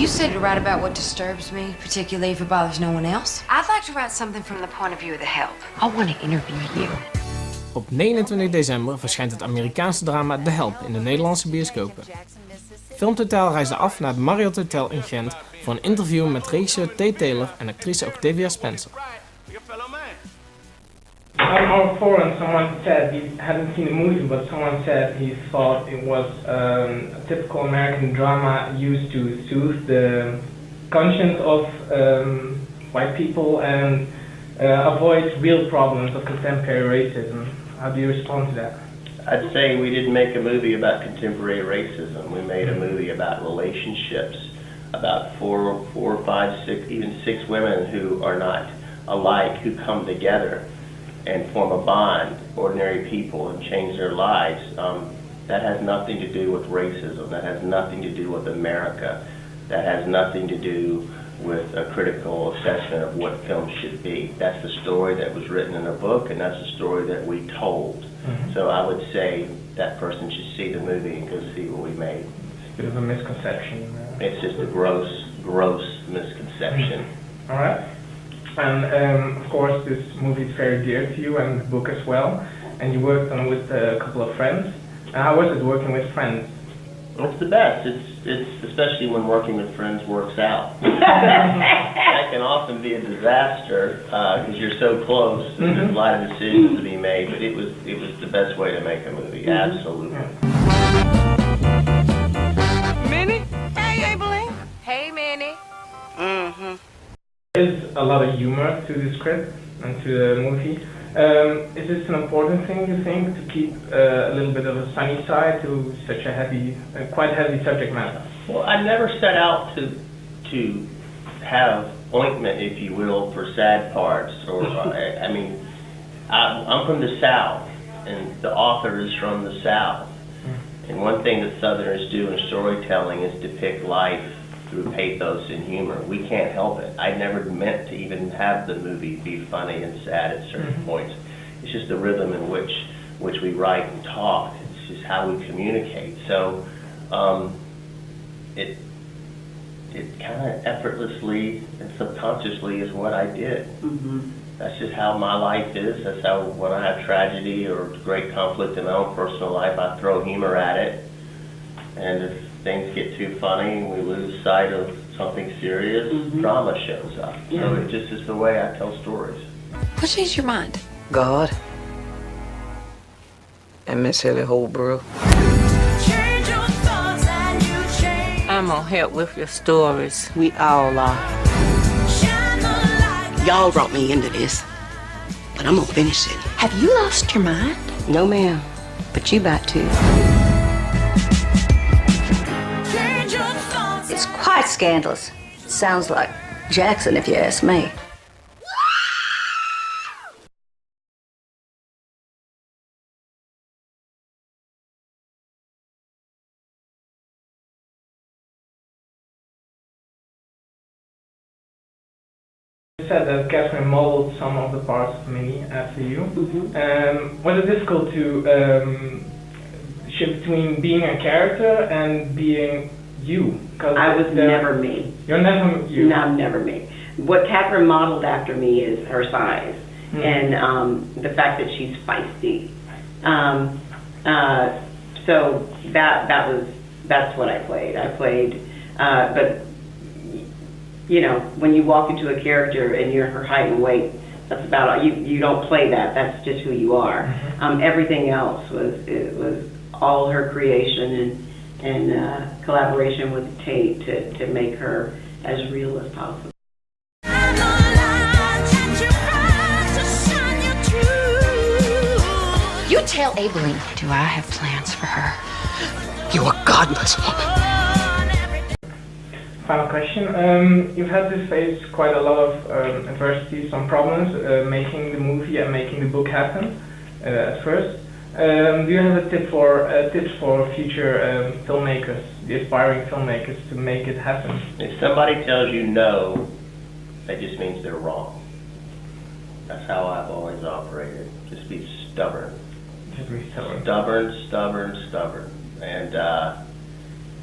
You said to write about what disturbs me, particularly if it bothers no one else. I'd like to write something from the point of view of the help. I want to interview you. Op 29 december verschijnt het Amerikaanse drama De Help in de Nederlandse bioscopen. Filmtotaal reisde af naar het Marriott Hotel in Gent voor een interview met regisseur T. Taylor en actrice Octavia Spencer. On our forum, someone said he hadn't seen the movie, but someone said he thought it was a typical American drama used to soothe the conscience of white people and avoid real problems of contemporary racism. How do you respond to that? I'd say we didn't make a movie about contemporary racism. We made a movie about relationships, about four, five, six, even six women who are not alike, who come together and form a bond, ordinary people, and change their lives. That has nothing to do with racism. That has nothing to do with America. That has nothing to do with a critical assessment of what film should be. That's the story that was written in a book, and that's the story that we told. Mm-hmm. So I would say that person should see the movie and go see what we made. It's a bit of a misconception. It's just a gross misconception. Mm-hmm. All right. And of course, this movie is very dear to you, and the book as well. And you worked on it with a couple of friends. And how was it working with friends? It's the best. It's especially when working with friends works out. That can often be a disaster because you're so close. And there's a lot of decisions to be made, but it was the best way to make a movie. Mm-hmm. Absolutely. Minnie? Hey, Abilene. Hey, Minnie. Mm-hmm. There's a lot of humor to the script and to the movie. Is this an important thing, you think, to keep a little bit of a sunny side to such a heavy, quite heavy subject matter? Well, I never set out to have ointment, if you will, for sad parts. Or I mean, I'm from the South, and the author is from the South. And one thing that Southerners do in storytelling is depict life through pathos and humor. We can't help it. I never meant to even have the movie be funny and sad at certain points. It's just the rhythm in which we write and talk. It's just how we communicate. So it kind of effortlessly and subconsciously is what I did. Mm-hmm. That's just how my life is. That's how when I have tragedy or great conflict in my own personal life, I throw humor at it. And if things get too funny and we lose sight of something serious, drama shows up. Yeah. So it just is the way I tell stories. What changed your mind? God and Miss Ellie Holbrook. I'm gonna help with your stories. We all are. Y'all brought me into this, but I'm gonna finish it. Have you lost your mind? No, ma'am, but you about to. It's quite scandalous. Sounds like Jackson, if you ask me. You said that Catherine modeled some of the parts of Minnie after you. Mm-hmm. Was it difficult to shift between being a character and being you? I was never me. You're never you? No, I'm never me. What Catherine modeled after me is her size and the fact that she's feisty. So that's what I played. But you know, when you walk into a character and you're her height and weight, that's about all. You don't play that. That's just who you are. Everything else was all her creation and collaboration with Tate to make her as real as possible. You tell Abilene. Do I have plans for her? You're a godless woman. Final question. You've had to face quite a lot of adversity, some problems making the movie and making the book happen at first. Do you have a tips for future filmmakers, the aspiring filmmakers, to make it happen? If somebody tells you no, that just means they're wrong. That's how I've always operated. Just be stubborn. Just be stubborn. Stubborn. And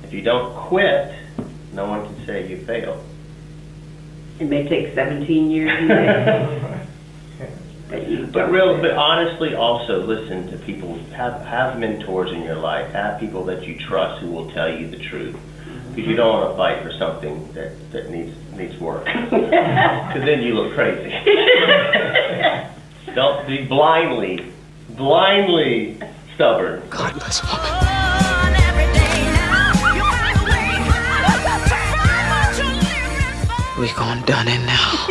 if you don't quit, No one can say you failed. It may take 17 years to But honestly, also listen to people. Have mentors in your life. Have people that you trust who will tell you the truth. Because you don't want to fight for something that needs work. Because then you look crazy. Don't be blindly stubborn. Godless woman. We gonna done it now.